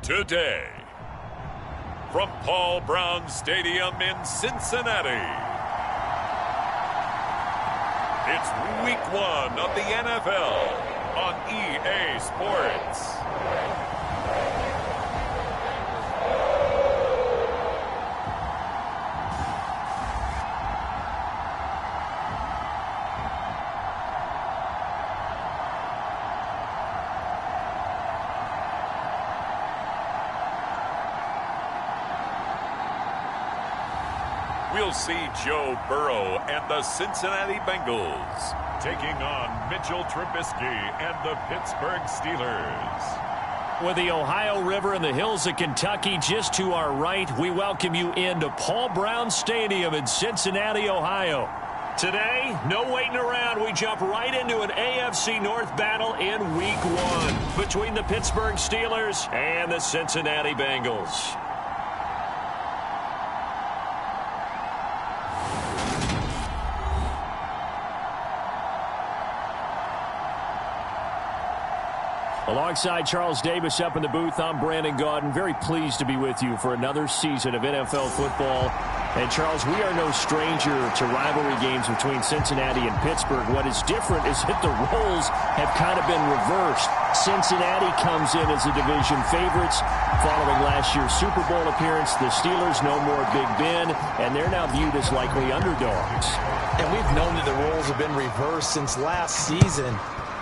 Today, from Paul Brown Stadium in Cincinnati, it's Week 1 of the NFL on EA Sports. We'll see Joe Burrow and the Cincinnati Bengals taking on Mitchell Trubisky and the Pittsburgh Steelers. With the Ohio River and the hills of Kentucky just to our right, we welcome you into Paul Brown Stadium in Cincinnati, Ohio. Today, no waiting around. We jump right into an AFC North battle in Week 1 between the Pittsburgh Steelers and the Cincinnati Bengals. Alongside Charles Davis up in the booth, I'm Brandon Gaudin. Very pleased to be with you for another season of NFL football. And Charles, we are no stranger to rivalry games between Cincinnati and Pittsburgh. What is different is that the roles have kind of been reversed. Cincinnati comes in as the division favorites following last year's Super Bowl appearance. The Steelers no more Big Ben, and they're now viewed as likely underdogs. And we've known that the roles have been reversed since last season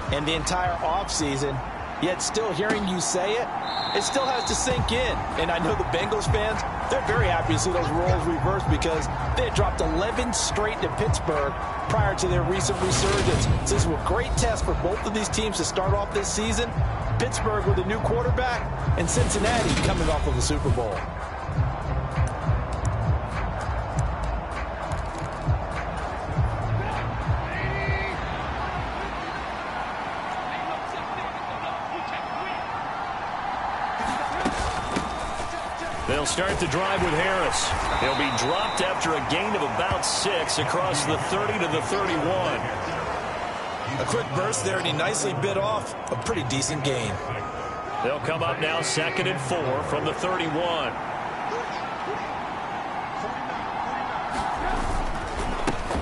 and the entire offseason. Yet still hearing you say it, it still has to sink in. And I know the Bengals fans, they're very happy to see those roles reversed because they had dropped 11 straight to Pittsburgh prior to their recent resurgence. So this was a great test for both of these teams to start off this season. Pittsburgh with a new quarterback and Cincinnati coming off of the Super Bowl. They'll start the drive with Harris. He'll be dropped after a gain of about 6 across the 30 to the 31. A quick burst there, and he nicely bit off a pretty decent gain. They'll come up now 2nd and 4 from the 31.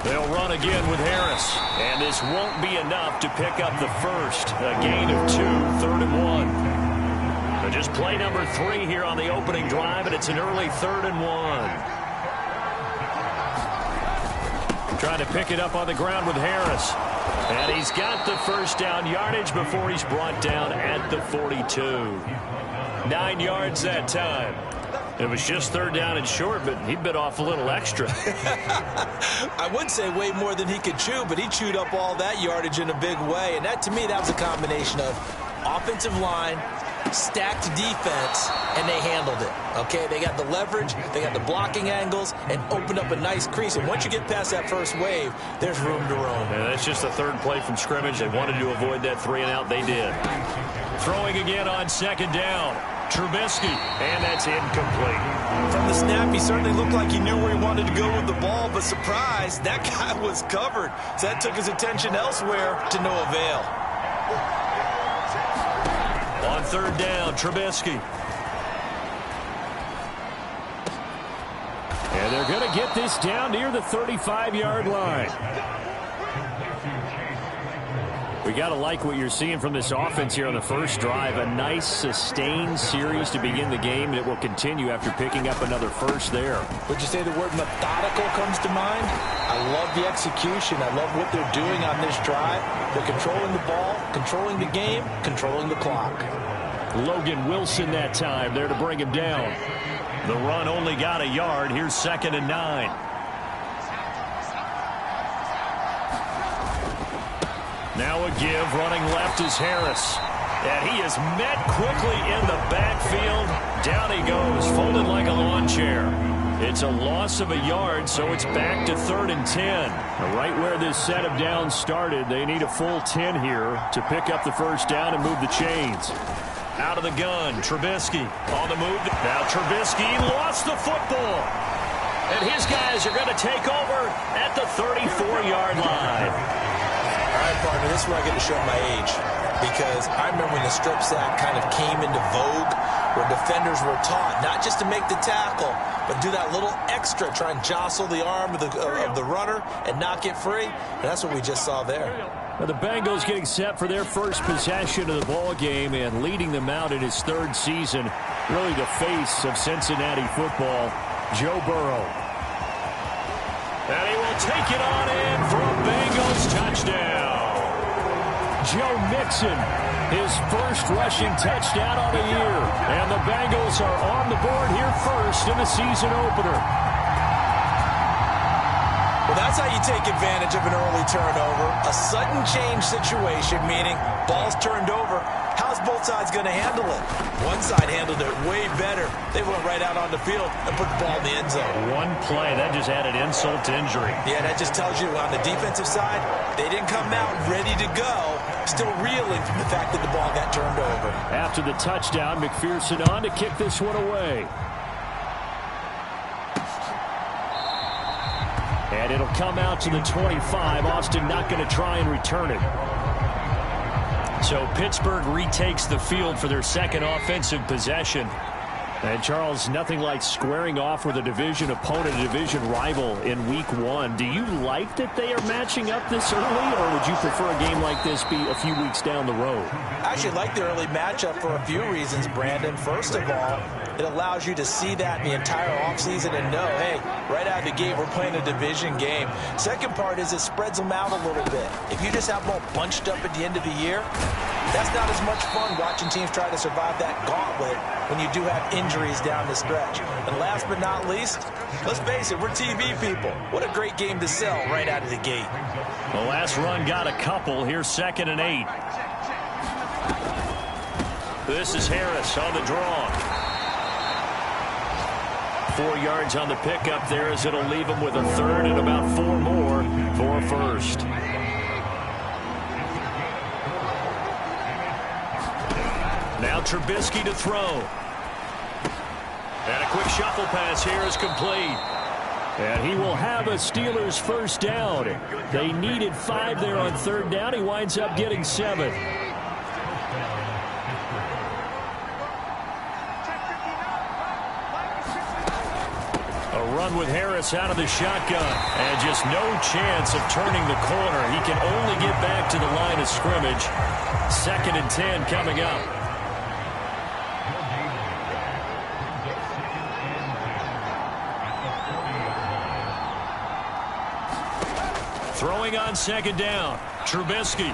They'll run again with Harris. And this won't be enough to pick up the first. A gain of 2, 3rd and 1. Just play number 3 here on the opening drive, and it's an early 3rd and 1. Trying to pick it up on the ground with Harris. And he's got the first down yardage before he's brought down at the 42. 9 yards that time. It was just 3rd down and short, but he bit off a little extra. I would say way more than he could chew, but he chewed up all that yardage in a big way. And that, to me, that was a combination of offensive line, stacked defense, and they handled it. Okay, they got the leverage, they got the blocking angles, and opened up a nice crease. And once you get past that first wave, there's room to roam. Yeah, that's just the 3rd play from scrimmage. They wanted to avoid that 3 and out. They did. Throwing again on 2nd down. Trubisky, and that's incomplete. From the snap, he certainly looked like he knew where he wanted to go with the ball, but surprise, that guy was covered. So that took his attention elsewhere to no avail. On 3rd down, Trubisky. And they're going to get this down near the 35-yard line. We got to like what you're seeing from this offense here on the first drive. A nice sustained series to begin the game, and it will continue after picking up another first there. Would you say the word methodical comes to mind? I love the execution. I love what they're doing on this drive. They're controlling the ball, controlling the game, controlling the clock. Logan Wilson that time there to bring him down. The run only got a yard. Here's 2nd and 9. Now a give, running left is Harris. And he is met quickly in the backfield. Down he goes, folded like a lawn chair. It's a loss of a yard, so it's back to 3rd and 10. Right where this set of downs started, they need a full 10 here to pick up the first down and move the chains. Out of the gun, Trubisky on the move. Now Trubisky lost the football. And his guys are going to take over at the 34-yard line. All right, partner, this is where I get to show my age. Because I remember when the strip sack kind of came into vogue where defenders were taught not just to make the tackle, but do that little extra, try and jostle the arm of the runner and not get free. And that's what we just saw there. Now the Bengals getting set for their first possession of the ball game and leading them out in his third season. Really the face of Cincinnati football, Joe Burrow. And he will take it on in for a Bengals touchdown. Joe Mixon, his first rushing touchdown on the year. And the Bengals are on the board here first in the season opener. Well, that's how you take advantage of an early turnover. A sudden change situation, meaning ball's turned over. How's both sides going to handle it? One side handled it way better. They went right out on the field and put the ball in the end zone. One play, that just added insult to injury. Yeah, that just tells you on the defensive side, they didn't come out ready to go, still reeling from the fact that the ball got turned over. After the touchdown, McPherson on to kick this one away. And it'll come out to the 25. Austin not going to try and return it. So Pittsburgh retakes the field for their second offensive possession. And Charles, nothing like squaring off with a division opponent, a division rival in week one. Do you like that they are matching up this early, or would you prefer a game like this be a few weeks down the road? I actually like the early matchup for a few reasons, Brandon. First of all, it allows you to see that in the entire offseason and know, hey, right out of the gate, we're playing a division game. Second part is it spreads them out a little bit. If you just have them all bunched up at the end of the year, that's not as much fun watching teams try to survive that gauntlet when you do have injuries down the stretch. And last but not least, let's face it, we're TV people. What a great game to sell right out of the gate. The last run got a couple. Here's 2nd and 8. This is Harris on the draw. 4 yards on the pickup there as it'll leave him with a third and about 4 more for a first. Now Trubisky to throw. And a quick shuffle pass here is complete. And he will have a Steelers first down. They needed 5 there on 3rd down. He winds up getting 7. A run with Harris out of the shotgun. And just no chance of turning the corner. He can only get back to the line of scrimmage. 2nd and 10 coming up. Throwing on 2nd down. Trubisky.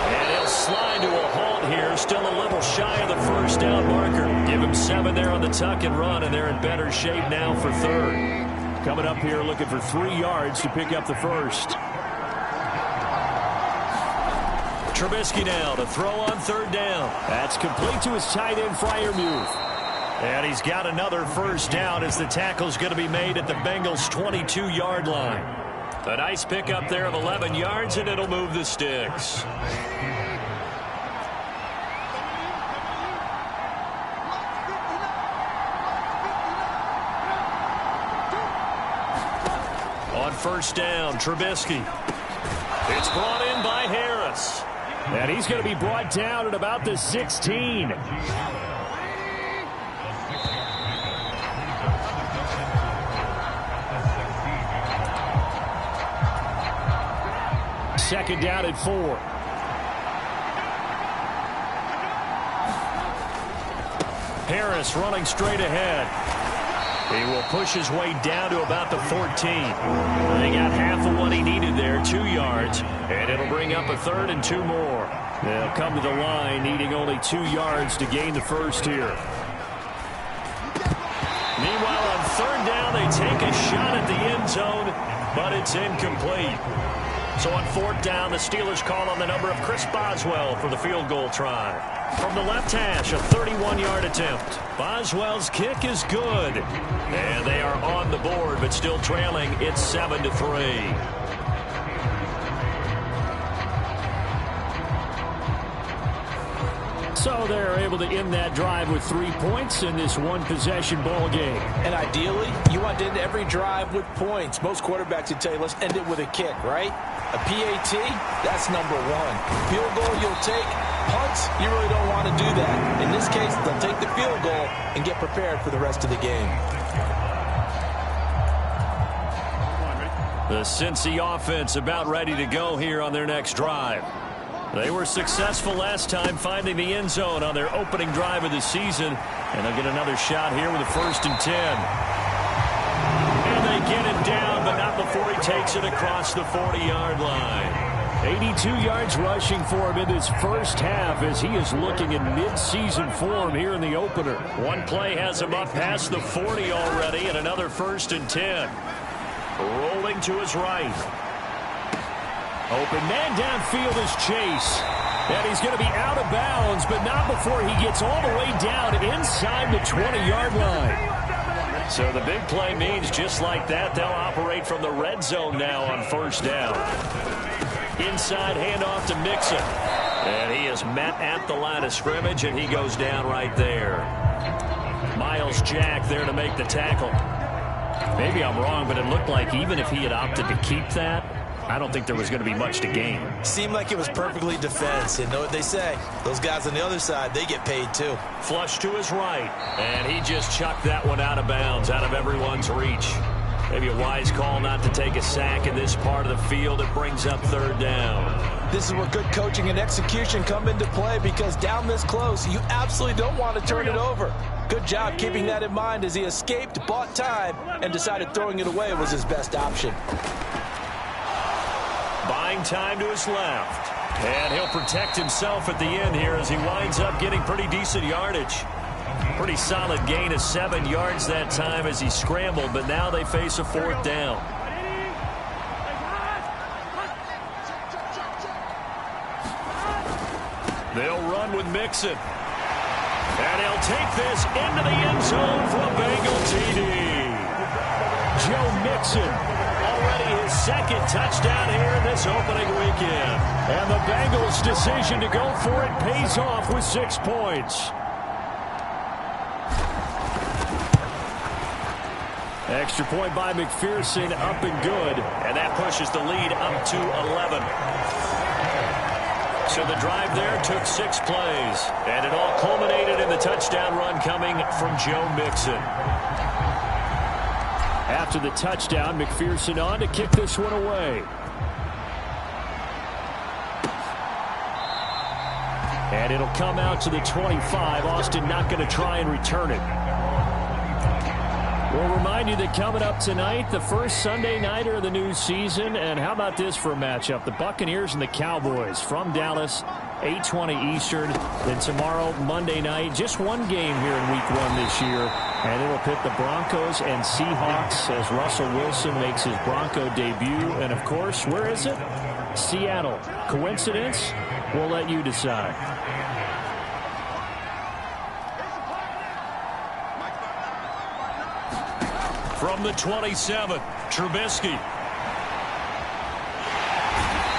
And he'll slide to a halt here. Still a little shy of the first down marker. Give him 7 there on the tuck and run, and they're in better shape now for 3rd. Coming up here looking for 3 yards to pick up the first. Trubisky now to throw on 3rd down. That's complete to his tight end Freiermuth. And he's got another first down as the tackle's going to be made at the Bengals' 22-yard line. A nice pickup there of 11 yards, and it'll move the sticks. On 1st down, Trubisky. It's brought in by Harris. And he's going to be brought down at about the 16. Second down at 4. Harris running straight ahead. He will push his way down to about the 14. They got half of what he needed there, 2 yards, and it'll bring up a 3rd and 2 more. They'll come to the line needing only 2 yards to gain the first here. Meanwhile, on 3rd down, they take a shot at the end zone, but it's incomplete. So on 4th down, the Steelers call on the number of Chris Boswell for the field goal try. From the left hash, a 31-yard attempt. Boswell's kick is good. And they are on the board, but still trailing. It's 7-3. So they're able to end that drive with 3 points in this one-possession ball game. And ideally, you want to end every drive with points. Most quarterbacks would tell you, let's end it with a kick, right? A PAT, that's number 1. Field goal you'll take, punt once, you really don't want to do that. In this case, they'll take the field goal and get prepared for the rest of the game. The Cincy offense about ready to go here on their next drive. They were successful last time finding the end zone on their opening drive of the season, and they'll get another shot here with a 1st and 10. And they get it down, but not before he takes it across the 40-yard line. 82 yards rushing for him in this first half as he is looking in mid-season form here in the opener. One play has him up past the 40 already, and another 1st and 10. Rolling to his right. Open man downfield is Chase. And he's going to be out of bounds, but not before he gets all the way down inside the 20-yard line. So the big play means just like that, they'll operate from the red zone now on 1st down. Inside handoff to Mixon. And he is met at the line of scrimmage, and he goes down right there. Miles Jack there to make the tackle. Maybe I'm wrong, but it looked like even if he had opted to keep that, I don't think there was going to be much to gain. Seemed like it was perfectly defense. And know what they say, those guys on the other side, they get paid too. Flush to his right, and he just chucked that one out of bounds, out of everyone's reach. Maybe a wise call not to take a sack in this part of the field. It brings up 3rd down. This is where good coaching and execution come into play, because down this close, you absolutely don't want to turn it over. Good job keeping that in mind as he escaped, bought time, and decided throwing it away was his best option. Buying time to his left. And he'll protect himself at the end here as he winds up getting pretty decent yardage. Pretty solid gain of 7 yards that time as he scrambled, but now they face a 4th down. They'll run with Mixon. And he'll take this into the end zone for a Bengal TD. Joe Mixon, already his 2nd touchdown here in this opening weekend. And the Bengals' decision to go for it pays off with 6 points. Extra point by McPherson, up and good. And that pushes the lead up to 11. So the drive there took 6 plays. And it all culminated in the touchdown run coming from Joe Mixon. After the touchdown, McPherson on to kick this one away. And it'll come out to the 25. Austin not going to try and return it. We'll remind you that coming up tonight, the first Sunday nighter of the new season. And how about this for a matchup? The Buccaneers and the Cowboys from Dallas, 8:20 Eastern. Then tomorrow, Monday night, just one game here in Week 1 this year. And it'll pit the Broncos and Seahawks as Russell Wilson makes his Bronco debut. And, of course, where is it? Seattle. Coincidence? We'll let you decide. From the 27, Trubisky.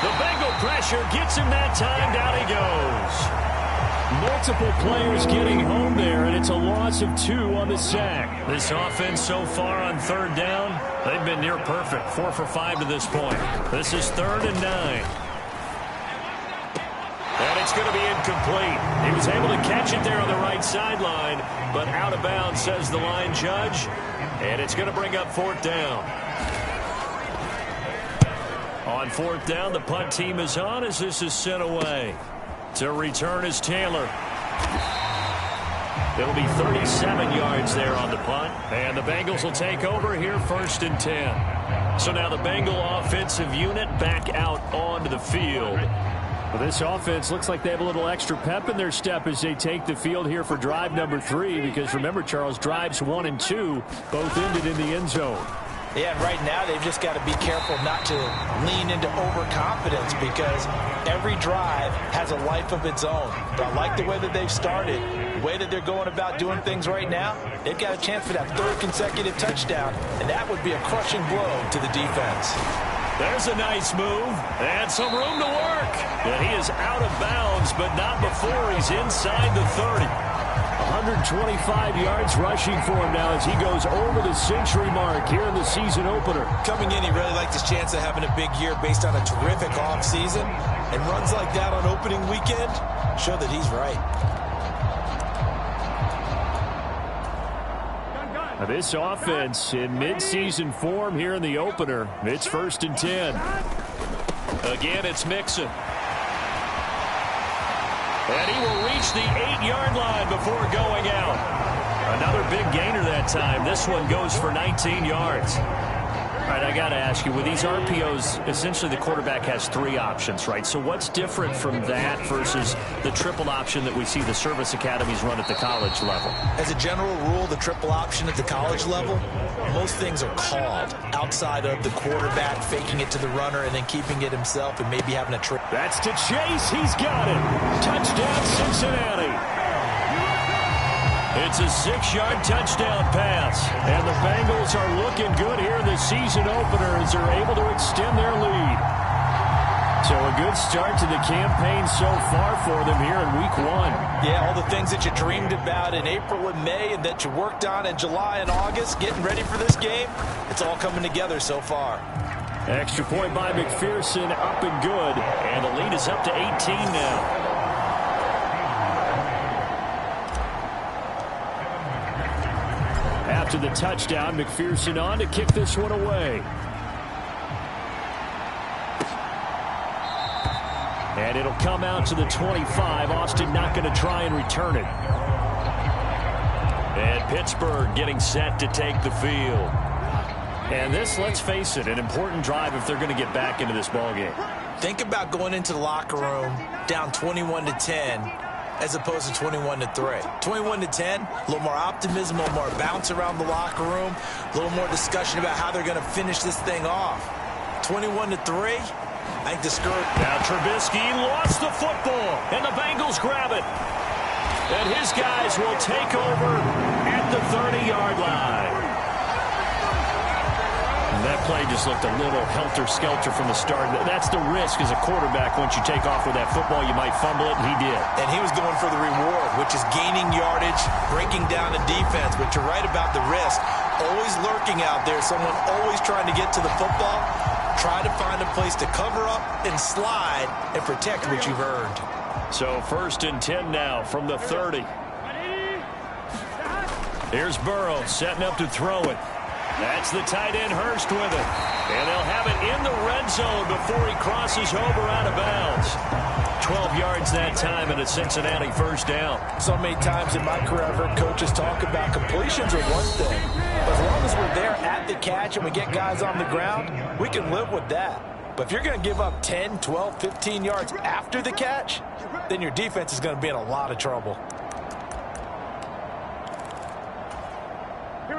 The Bengal pressure gets him that time. Down he goes. Multiple players getting home there, and it's a loss of 2 on the sack. This offense so far on 3rd down, they've been near perfect. 4 for 5 to this point. This is 3rd and 9. And it's going to be incomplete. He was able to catch it there on the right sideline, but out of bounds, says the line judge. And it's going to bring up 4th down. On 4th down, the punt team is on as this is sent away. To return is Taylor. It'll be 37 yards there on the punt. And the Bengals will take over here 1st and 10. So now the Bengal offensive unit back out onto the field. Well, this offense looks like they have a little extra pep in their step as they take the field here for drive number 3. Because remember, Charles, drives 1 and 2 both ended in the end zone. Yeah, and right now they've just got to be careful not to lean into overconfidence because every drive has a life of its own. But I like the way that they've started, the way that they're going about doing things right now. They've got a chance for that 3rd consecutive touchdown, and that would be a crushing blow to the defense. There's a nice move and some room to work. And he is out of bounds, but not before he's inside the 30. 125 yards rushing for him now as he goes over the century mark here in the season opener. Coming in, he really liked his chance of having a big year based on a terrific offseason. And runs like that on opening weekend, show that he's right. This offense in midseason form here in the opener. It's 1st and 10. Again, it's Mixon. And he will reach the 8-yard line before going out. Another big gainer that time. This one goes for 19 yards. All right, I got to ask you, with these RPOs, essentially the quarterback has 3 options, right? So what's different from that versus the triple option that we see the service academies run at the college level? As a general rule, the triple option at the college level, most things are called outside of the quarterback faking it to the runner and then keeping it himself and maybe having a trick. That's to Chase. He's got it. Touchdown, Cincinnati. It's a 6-yard touchdown pass. And the Bengals are looking good here in the season opener as they're able to extend their lead. So a good start to the campaign so far for them here in week 1. Yeah, all the things that you dreamed about in April and May and that you worked on in July and August, getting ready for this game, it's all coming together so far. Extra point by McPherson, up and good. And the lead is up to 18 now. After the touchdown, McPherson on to kick this one away. And it'll come out to the 25. Austin not going to try and return it. And Pittsburgh getting set to take the field. And this, let's face it, an important drive if they're going to get back into this ballgame. Think about going into the locker room down 21-10 as opposed to 21-3. 21-10, a little more optimism, a little more bounce around the locker room, a little more discussion about how they're going to finish this thing off. 21-3, I think discouraged. Now Trubisky lost the football, and the Bengals grab it. And his guys will take over at the 30-yard line. And that play just looked a little helter-skelter from the start. That's the risk as a quarterback. Once you take off with that football, you might fumble it, and he did. And he was going for the reward, which is gaining yardage, breaking down the defense. But you're right about the risk. Always lurking out there, someone always trying to get to the football. Try to find a place to cover up and slide and protect what you've earned. So 1st and 10 now from the 30. Here's Burrow setting up to throw it. That's the tight end Hurst with it. And they'll have it in the red zone before he crosses over out of bounds. 12 yards that time and a Cincinnati 1st down. So many times in my career I've heard coaches talk about completions are one thing. But as long as we're there at the catch and we get guys on the ground, we can live with that. But if you're going to give up 10, 12, 15 yards after the catch, then your defense is going to be in a lot of trouble.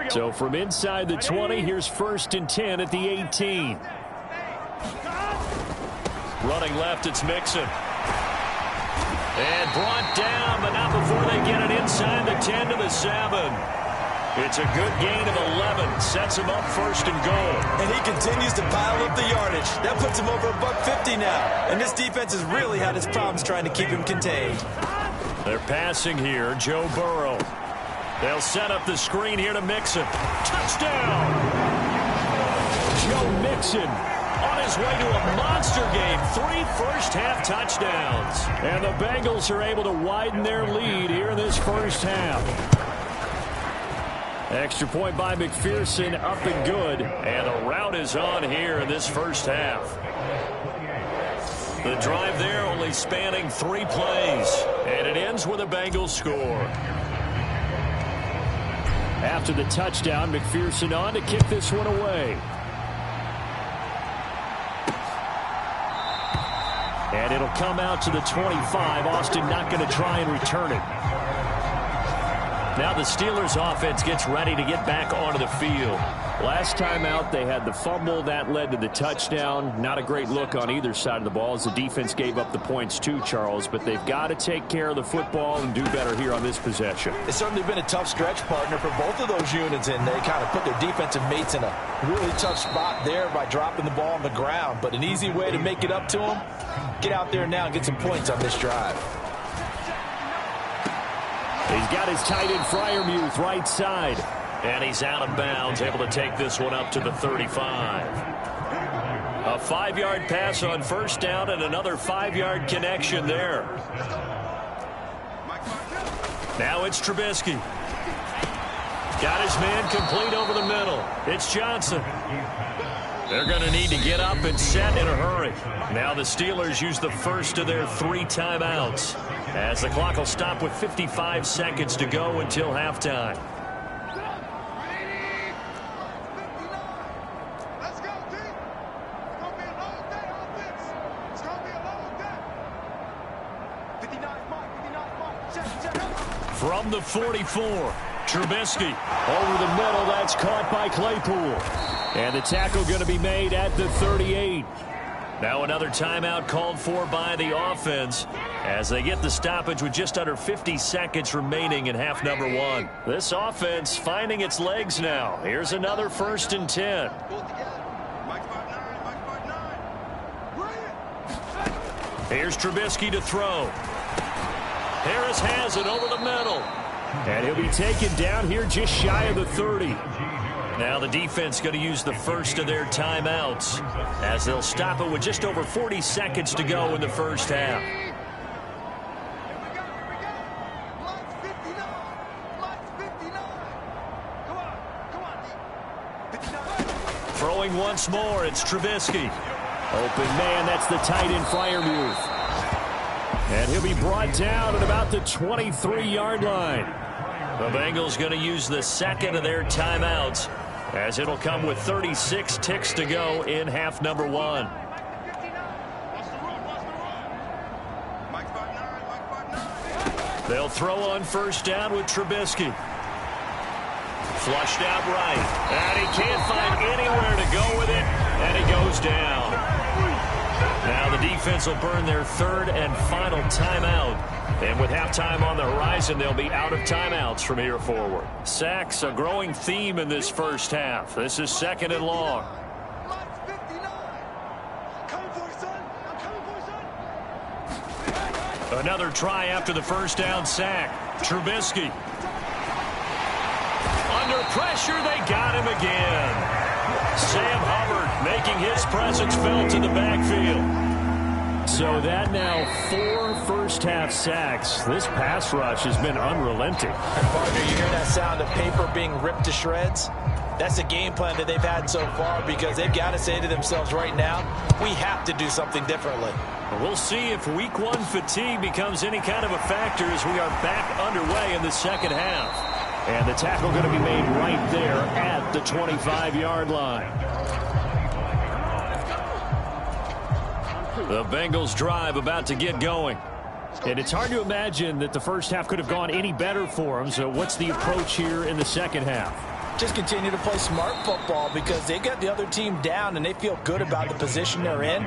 So from inside the 20, here's 1st and 10 at the 18. Running left, it's Mixon. And brought down, but not before they get it inside the 10 to the 7. It's a good gain of 11. Sets him up 1st and goal. And he continues to pile up the yardage. That puts him over $150 now. And this defense has really had its problems trying to keep him contained. They're passing here. Joe Burrow. They'll set up the screen here to Mixon. Touchdown! Joe Mixon on his way to a monster game. 3 first-half touchdowns. And the Bengals are able to widen their lead here in this first half. Extra point by McPherson, up and good. And the route is on here in this first half. The drive there only spanning 3 plays. And it ends with a Bengals score. After the touchdown, McPherson on to kick this one away. And it'll come out to the 25. Austin not going to try and return it. Now the Steelers offense gets ready to get back onto the field. Last time out, they had the fumble. That led to the touchdown. Not a great look on either side of the ball as the defense gave up the points too, Charles. But they've got to take care of the football and do better here on this possession. It's certainly been a tough stretch, partner, for both of those units. And they kind of put their defensive mates in a really tough spot there by dropping the ball on the ground. But an easy way to make it up to them, get out there now and get some points on this drive. He's got his tight end Freiermuth right side. And he's out of bounds, able to take this one up to the 35. A 5-yard pass on 1st down and another 5-yard connection there. Now it's Trubisky. Got his man complete over the middle. It's Johnson. They're going to need to get up and set in a hurry. Now the Steelers use the first of their 3 timeouts, as the clock will stop with 55 seconds to go until halftime. From the 44, Trubisky over the middle. That's caught by Claypool. And the tackle going to be made at the 38. Now another timeout called for by the offense as they get the stoppage with just under 50 seconds remaining in half number 1. This offense finding its legs now. Here's another 1st and 10. Here's Trubisky to throw. Harris has it over the middle. And he'll be taken down here just shy of the 30. Now the defense going to use the first of their timeouts as they'll stop it with just over 40 seconds to go in the first half. Throwing once more, it's Trubisky. Open man, that's the tight end Freiermuth. And he'll be brought down at about the 23-yard line. The Bengals going to use the second of their timeouts as it'll come with 36 ticks to go in half number 1. They'll throw on first down with Trubisky. Flushed out right. And he can't find anywhere to go with it. And he goes down. Now the defense will burn their 3rd and final timeout. And with halftime on the horizon, they'll be out of timeouts from here forward. Sacks, a growing theme in this first half. This is 2nd and long. Another try after the first down sack. Trubisky. Under pressure, they got him again. Sam Hubbard making his presence felt to the backfield. So that now 4 first-half sacks. This pass rush has been unrelenting. Partner, you hear that sound of paper being ripped to shreds? That's the game plan that they've had so far because they've got to say to themselves right now, we have to do something differently. We'll see if week 1 fatigue becomes any kind of a factor as we are back underway in the second half. And the tackle going to be made right there at the 25-yard line. The Bengals drive about to get going. And it's hard to imagine that the first half could have gone any better for them. So what's the approach here in the second half? Just continue to play smart football because they got the other team down and they feel good about the position they're in.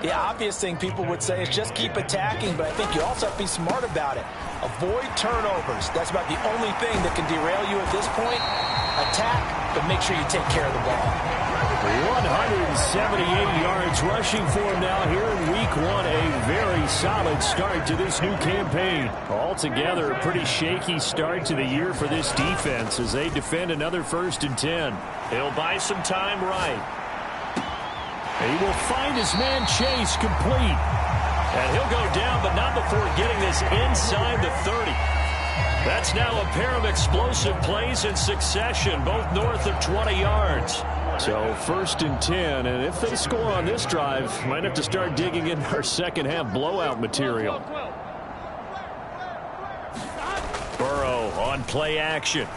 The obvious thing people would say is just keep attacking, but I think you also have to be smart about it. Avoid turnovers. That's about the only thing that can derail you at this point. Attack, but make sure you take care of the ball. 178 yards rushing for him now here in week 1. A very solid start to this new campaign. Altogether, a pretty shaky start to the year for this defense as they defend another 1st and 10. He'll buy some time right. He will find his man Chase complete. And he'll go down, but not before getting this inside the 30. That's now a pair of explosive plays in succession, both north of 20 yards. So 1st and 10, and if they score on this drive, might have to start digging in our second half blowout material. Burrow on play action.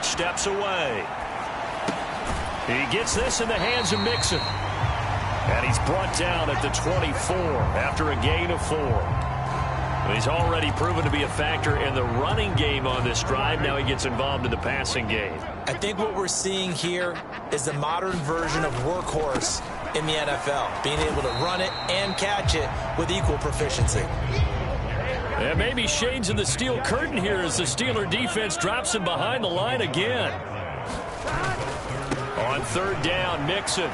Steps away. He gets this in the hands of Mixon. And he's brought down at the 24 after a gain of 4. He's already proven to be a factor in the running game on this drive. Now he gets involved in the passing game. I think what we're seeing here is the modern version of workhorse in the NFL, being able to run it and catch it with equal proficiency. And maybe shades of the steel curtain here as the Steeler defense drops him behind the line again. On 3rd down, Mixon.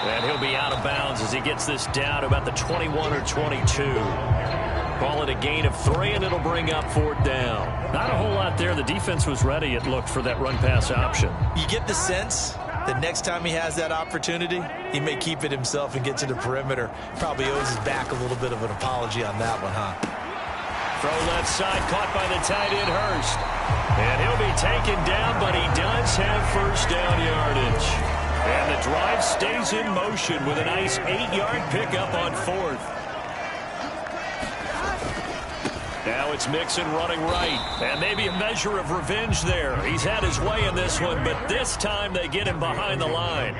And he'll be out of bounds as he gets this down to about the 21 or 22. Call it a gain of 3, and it'll bring up 4th down. Not a whole lot there. The defense was ready, it looked, for that run-pass option. You get the sense that next time he has that opportunity, he may keep it himself and get to the perimeter. Probably owes his back a little bit of an apology on that one, huh? Throw left side, caught by the tight end, Hurst. And he'll be taken down, but he does have first down yardage. And the drive stays in motion with a nice 8-yard pickup on fourth. Now it's Mixon running right. And maybe a measure of revenge there. He's had his way in this one, but this time they get him behind the line.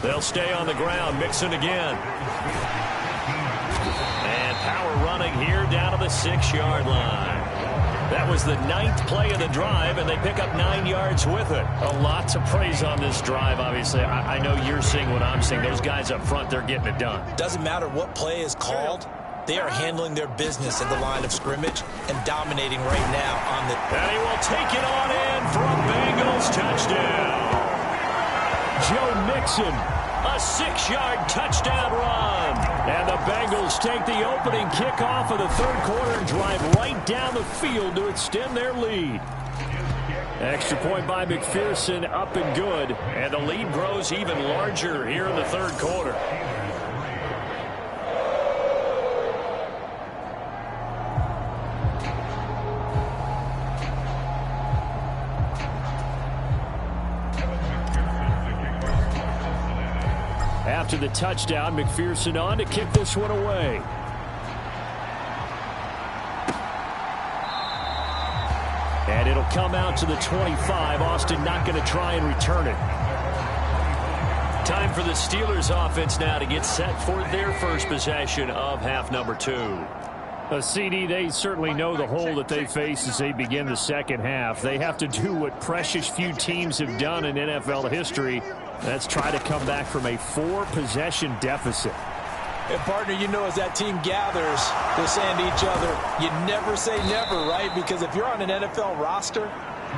They'll stay on the ground. Mixon again. And power running here down to the 6-yard line. That was the 9th play of the drive, and they pick up 9 yards with it. A lot to praise on this drive, obviously. I know you're seeing what I'm seeing. Those guys up front, they're getting it done. Doesn't matter what play is called. They are handling their business at the line of scrimmage and dominating right now on the... And he will take it on in for a Bengals touchdown. Joe Mixon, a 6-yard touchdown run. And the Bengals take the opening kickoff of the third quarter and drive right down the field to extend their lead. Extra point by McPherson, up and good. And the lead grows even larger here in the third quarter. After the touchdown, McPherson on to kick this one away. And it'll come out to the 25. Austin not going to try and return it. Time for the Steelers offense now to get set for their first possession of half number 2. A CD, they certainly know the hole that they face as they begin the second half. They have to do what precious few teams have done in NFL history. That's try to come back from a 4-possession deficit. And partner, you know, as that team gathers, they're saying to each other, you never say never, right? Because if you're on an NFL roster,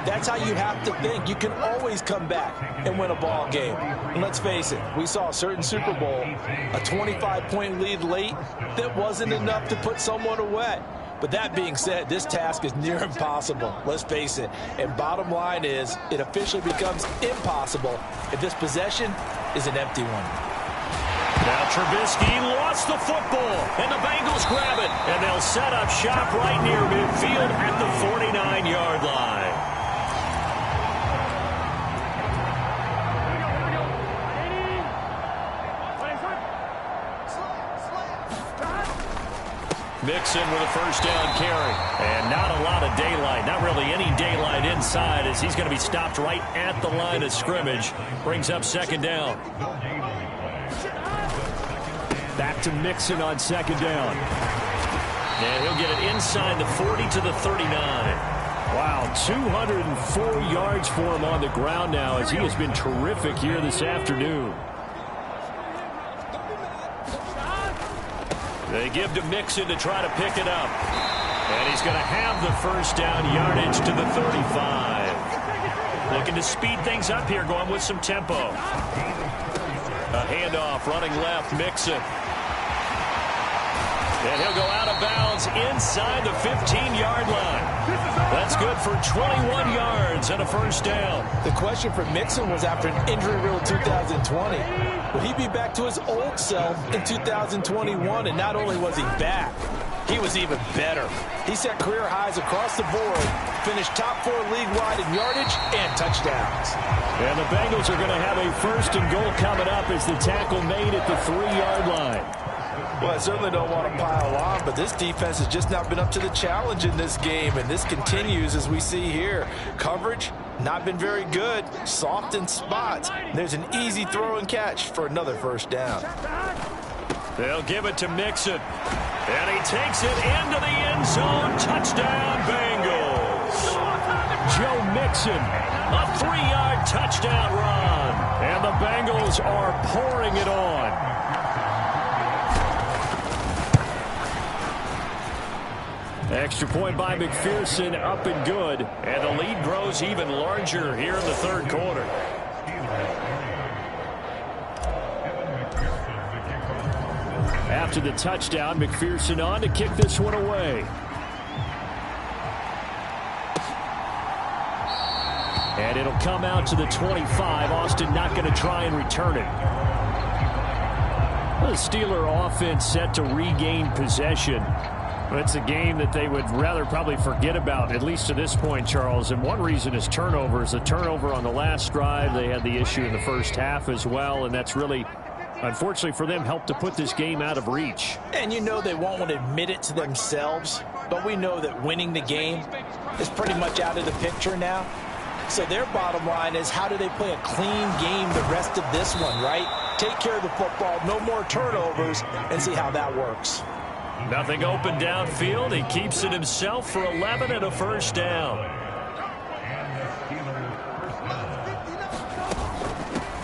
that's how you have to think. You can always come back and win a ball game. And let's face it, we saw a certain Super Bowl, a 25-point lead late that wasn't enough to put someone away. But that being said, this task is near impossible. Let's face it. And bottom line is, it officially becomes impossible if this possession is an empty one. Now Trubisky lost the football, and the Bengals grab it. And they'll set up shop right near midfield at the 49-yard line. Mixon with a first down carry. And not a lot of daylight. Not really any daylight inside as he's going to be stopped right at the line of scrimmage. Brings up second down. Back to Mixon on second down. And he'll get it inside the 40 to the 39. Wow, 204 yards for him on the ground now as he has been terrific here this afternoon. They give to Mixon to try to pick it up. And he's going to have the first down yardage to the 35. Looking to speed things up here, going with some tempo. A handoff, running left, Mixon. And he'll go out of bounds inside the 15-yard line. That's good for 21 yards and a first down. The question for Mixon was after an injury-riddled 2020. Will he be back to his old self in 2021? And not only was he back, he was even better. He set career highs across the board, finished top 4 league-wide in yardage and touchdowns. And the Bengals are going to have a first and goal coming up as the tackle made at the 3-yard line. Well, I certainly don't want to pile on, but this defense has just not been up to the challenge in this game, and this continues as we see here. Coverage, not been very good, soft in spots. There's an easy throw and catch for another first down. They'll give it to Mixon, and he takes it into the end zone. Touchdown, Bengals. Joe Mixon, a 3-yard touchdown run, and the Bengals are pouring it on. Extra point by McPherson, up and good. And the lead grows even larger here in the third quarter. After the touchdown, McPherson on to kick this one away. And it'll come out to the 25. Austin not going to try and return it. The Steeler offense set to regain possession. It's a game that they would rather probably forget about, at least to this point, Charles. And one reason is turnovers. A turnover on the last drive. They had the issue in the first half as well, and that's really, unfortunately for them, helped to put this game out of reach. And you know they won't want to admit it to themselves, but we know that winning the game is pretty much out of the picture now. So their bottom line is, how do they play a clean game the rest of this one, right? Take care of the football, no more turnovers, and see how that works. Nothing open downfield. He keeps it himself for 11 and a first down.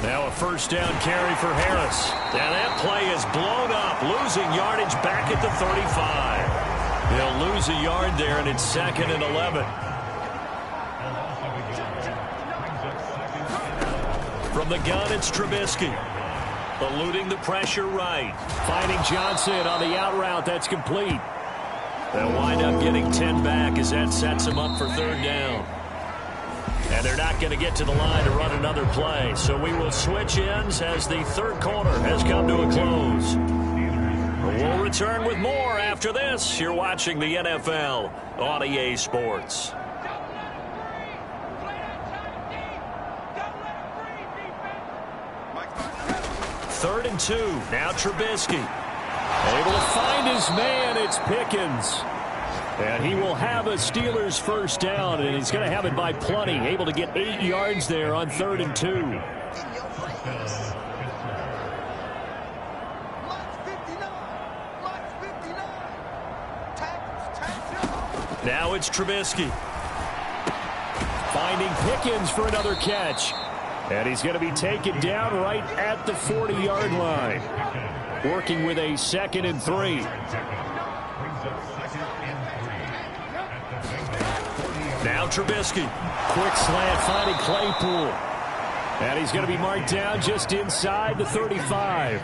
Now a first down carry for Harris. And that play is blown up, losing yardage back at the 35. He'll lose a yard there, and it's 2nd and 11. From the gun, it's Trubisky. Eluding the pressure right. Finding Johnson on the out route. That's complete. They'll wind up getting 10 back as that sets them up for 3rd down. And they're not going to get to the line to run another play. So we will switch ends as the 3rd quarter has come to a close. We'll return with more after this. You're watching the NFL on EA Sports. 3rd and 2. Now Trubisky. Able to find his man. It's Pickens. And he will have a Steelers first down, and he's going to have it by plenty. Able to get 8 yards there on 3rd and 2. Now it's Trubisky. Finding Pickens for another catch. And he's going to be taken down right at the 40-yard line. Working with a 2nd and 3. Now Trubisky. Quick slant finding Claypool. And he's going to be marked down just inside the 35.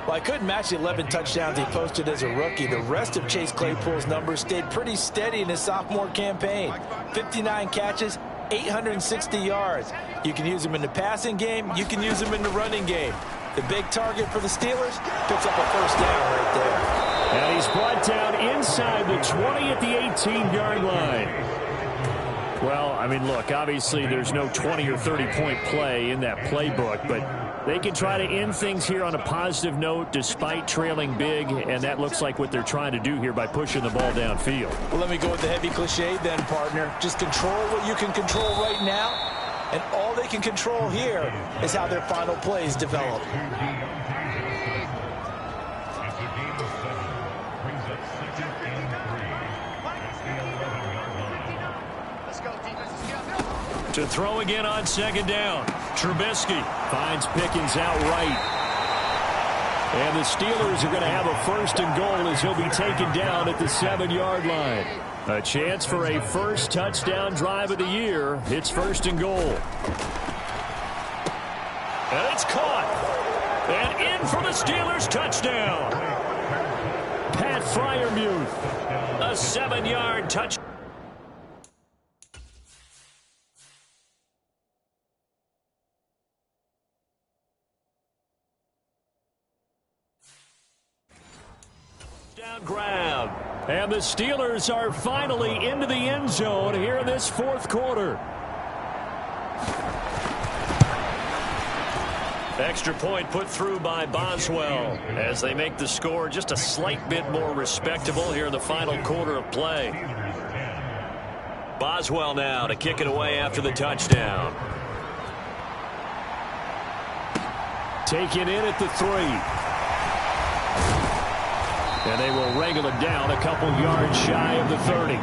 Well, I couldn't match the 11 touchdowns he posted as a rookie. The rest of Chase Claypool's numbers stayed pretty steady in his sophomore campaign. 59 catches, 860 yards. You can use him in the passing game. You can use him in the running game. The big target for the Steelers picks up a first down right there. And he's brought down inside the 20 at the 18-yard line. Well, I mean, look, obviously there's no 20 or 30-point play in that playbook, but they can try to end things here on a positive note despite trailing big, and that looks like what they're trying to do here by pushing the ball downfield. Well, let me go with the heavy cliche then, partner. Just control what you can control right now. And all they can control here is how their final plays develop. To throw again on 2nd down. Trubisky finds Pickens out right. And the Steelers are going to have a 1st and goal as he'll be taken down at the 7-yard line. A chance for a first touchdown drive of the year. It's 1st and goal. And it's caught. And in for the Steelers touchdown. Pat Freiermuth. A 7-yard touchdown. Ground. And the Steelers are finally into the end zone here in this 4th quarter. Extra point put through by Boswell as they make the score just a slight bit more respectable here in the final quarter of play. Boswell now to kick it away after the touchdown. Taken in at the 3. And they will wrangle it down a couple yards shy of the 30.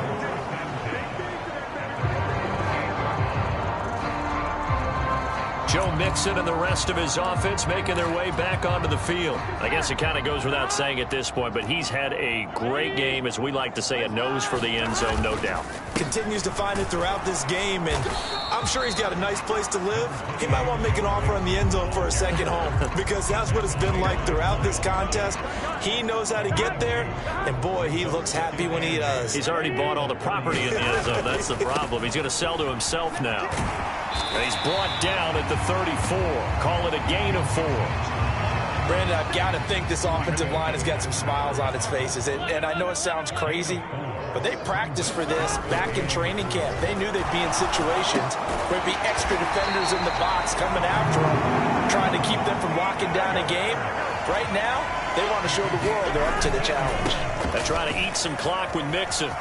Joe Mixon and the rest of his offense making their way back onto the field. I guess it kind of goes without saying at this point, but he's had a great game, as we like to say, a nose for the end zone, no doubt. Continues to find it throughout this game, and I'm sure he's got a nice place to live. He might want to make an offer on the end zone for a second home, because that's what it's been like throughout this contest. He knows how to get there, and boy, he looks happy when he does. He's already bought all the property in the end zone. That's the problem. He's going to sell to himself now. And he's brought down at the 34. Call it a gain of 4. Brandon, I've got to think this offensive line has got some smiles on its faces. And I know it sounds crazy, but they practiced for this back in training camp. They knew they'd be in situations where there'd be extra defenders in the box coming after them, trying to keep them from locking down a game. Right now, they want to show the world they're up to the challenge. They're trying to eat some clock with Mixon.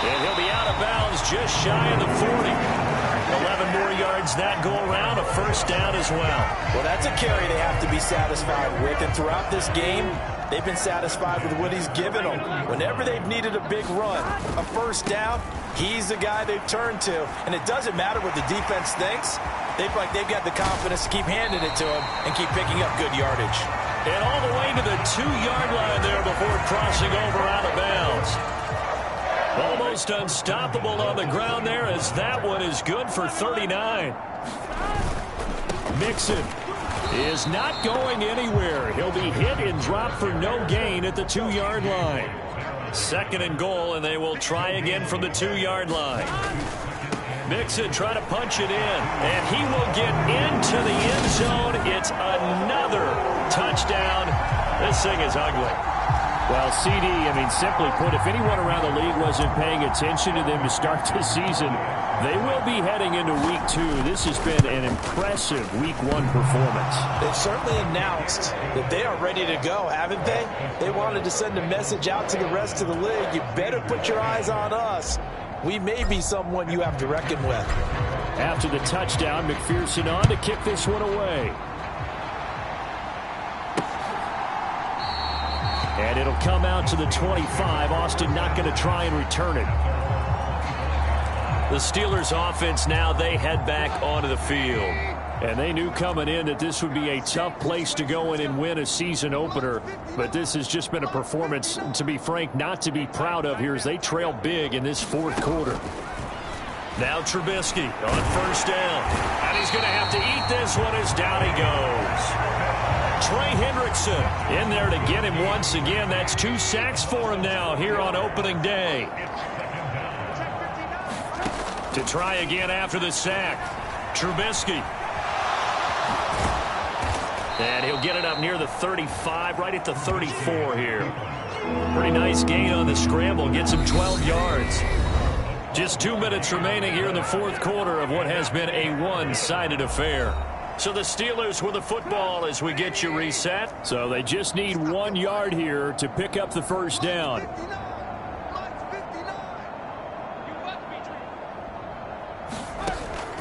And he'll be out of bounds just shy of the 40. 11 more yards that go around, a first down as well. Well, that's a carry they have to be satisfied with. And throughout this game, they've been satisfied with what he's given them. Whenever they've needed a big run, a first down, he's the guy they've turned to. And it doesn't matter what the defense thinks. They've got the confidence to keep handing it to him and keep picking up good yardage. And all the way to the 2-yard line there before crossing over out of bounds. Almost unstoppable on the ground there as that one is good for 39. Mixon is not going anywhere. He'll be hit and dropped for no gain at the 2-yard line. 2nd and goal, and they will try again from the 2-yard line. Mixon trying to punch it in, and he will get into the end zone. It's another touchdown. This thing is ugly. Well, CD, simply put, if anyone around the league wasn't paying attention to them to start this season, they will be heading into Week 2. This has been an impressive Week 1 performance. They've certainly announced that they are ready to go, haven't they? They wanted to send a message out to the rest of the league. You better put your eyes on us. We may be someone you have to reckon with. After the touchdown, McPherson on to kick this one away. And it'll come out to the 25. Austin not going to try and return it. The Steelers offense now, they head back onto the field. And they knew coming in that this would be a tough place to go in and win a season opener. But this has just been a performance, to be frank, not to be proud of here as they trail big in this 4th quarter. Now Trubisky on first down. And he's going to have to eat this one as down he goes. Trey Hendrickson in there to get him once again. That's 2 sacks for him now here on opening day. To try again after the sack. Trubisky. And he'll get it up near the 35, right at the 34 here. Pretty nice gain on the scramble. Gets him 12 yards. Just 2 minutes remaining here in the 4th quarter of what has been a one-sided affair. So the Steelers with the football as we get you reset. So they just need 1 yard here to pick up the first down.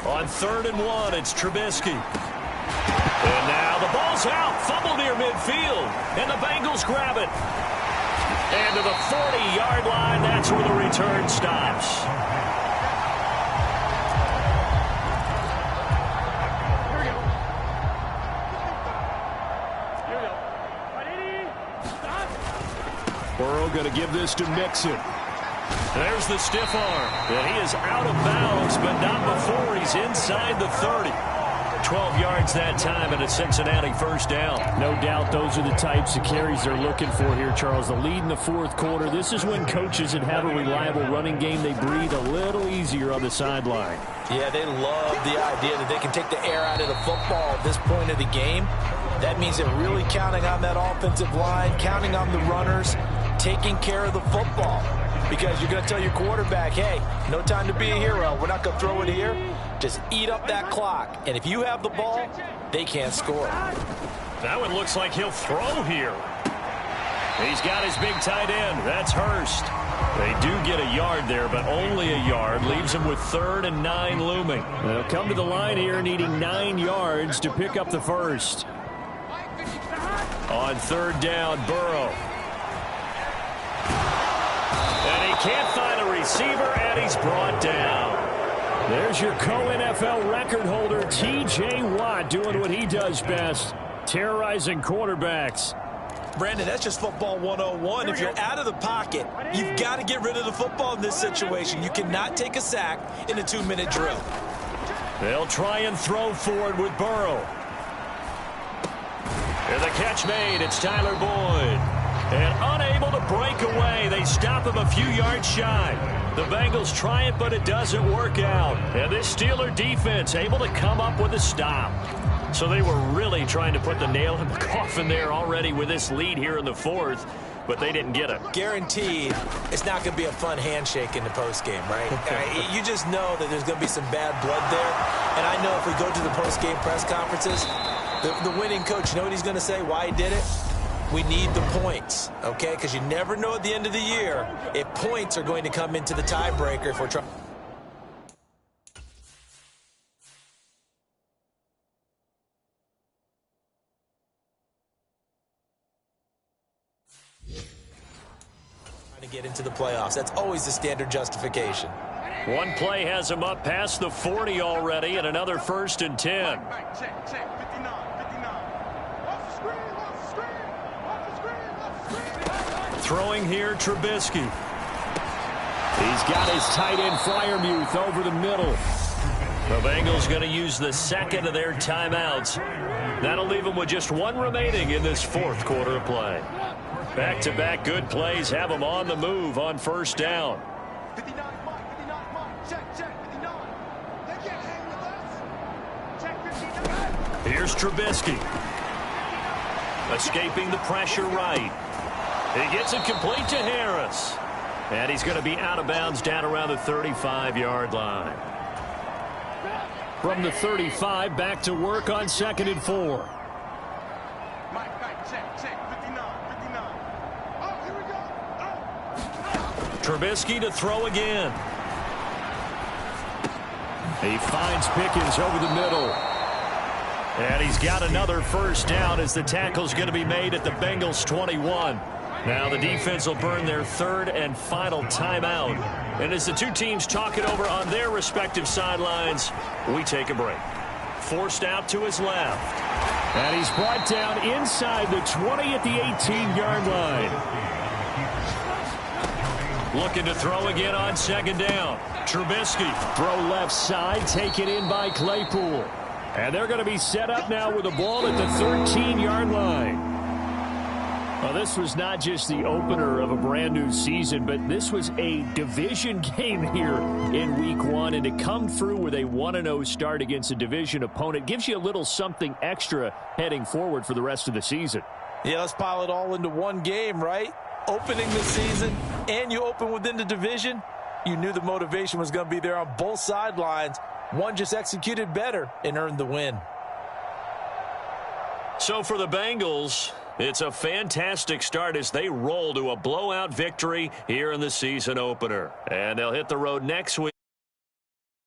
On 3rd and 1, it's Trubisky. And now the ball's out. Fumble near midfield. And the Bengals grab it. And to the 40-yard line, that's where the return stops. Burrow going to give this to Mixon. There's the stiff arm. And he is out of bounds, but not before he's inside the 30. 12 yards that time and a Cincinnati first down. No doubt those are the types of carries they're looking for here, Charles. The lead in the 4th quarter. This is when coaches that have a reliable running game, they breathe a little easier on the sideline. Yeah, they love the idea that they can take the air out of the football at this point of the game. That means they're really counting on that offensive line, counting on the runners, taking care of the football. Because you're going to tell your quarterback, hey, no time to be a hero. We're not going to throw it here. Just eat up that clock. And if you have the ball, they can't score. That one looks like he'll throw here. He's got his big tight end. That's Hurst. They do get a yard there, but only a yard. Leaves him with 3rd and 9 looming. They'll come to the line here needing 9 yards to pick up the first. On 3rd down, Burrow. And he can't find a receiver, and he's brought down. There's your co-NFL record holder, T.J. Watt, doing what he does best, terrorizing quarterbacks. Brandon, that's just football 101. If you're out of the pocket, you've got to get rid of the football in this situation. You cannot take a sack in a 2-minute drill. They'll try and throw forward with Burrow. And the catch made. It's Tyler Boyd. And unable to break away. They stop him a few yards shy. The Bengals try it, but it doesn't work out. And this Steeler defense able to come up with a stop. So they were really trying to put the nail in the coffin there already with this lead here in the fourth, but they didn't get it. Guaranteed, it's not going to be a fun handshake in the postgame, right? You just know that there's going to be some bad blood there. And I know if we go to the postgame press conferences, the winning coach, you know what he's going to say, why he did it? We need the points, okay? Because you never know at the end of the year if points are going to come into the tiebreaker if we're trying. To get into the playoffs. That's always the standard justification. One play has him up past the 40 already, and another 1st and 10. Throwing here, Trubisky. He's got his tight end Freiermuth over the middle. The Bengals going to use the second of their timeouts. That'll leave them with just one remaining in this fourth quarter of play. Back-to-back good plays have them on the move on 1st down. Here's Trubisky. Escaping the pressure right. He gets it complete to Harris. And he's going to be out of bounds down around the 35-yard line. From the 35, back to work on 2nd and 4. Trubisky to throw again. He finds Pickens over the middle. And he's got another 1st down as the tackle's going to be made at the Bengals 21. Now the defense will burn their 3rd and final timeout. And as the two teams talk it over on their respective sidelines, we take a break. Forced out to his left. And he's brought down inside the 20 at the 18-yard line. Looking to throw again on 2nd down. Trubisky. Throw left side, taken in by Claypool. And they're going to be set up now with the ball at the 13-yard line. Well, this was not just the opener of a brand new season, but this was a division game here in week 1. And to come through with a 1-0 start against a division opponent gives you a little something extra heading forward for the rest of the season. Yeah, let's pile it all into one game, right? Opening the season, and you open within the division. You knew the motivation was going to be there on both sidelines. One just executed better and earned the win. So for the Bengals, it's a fantastic start as they roll to a blowout victory here in the season opener. And they'll hit the road next week.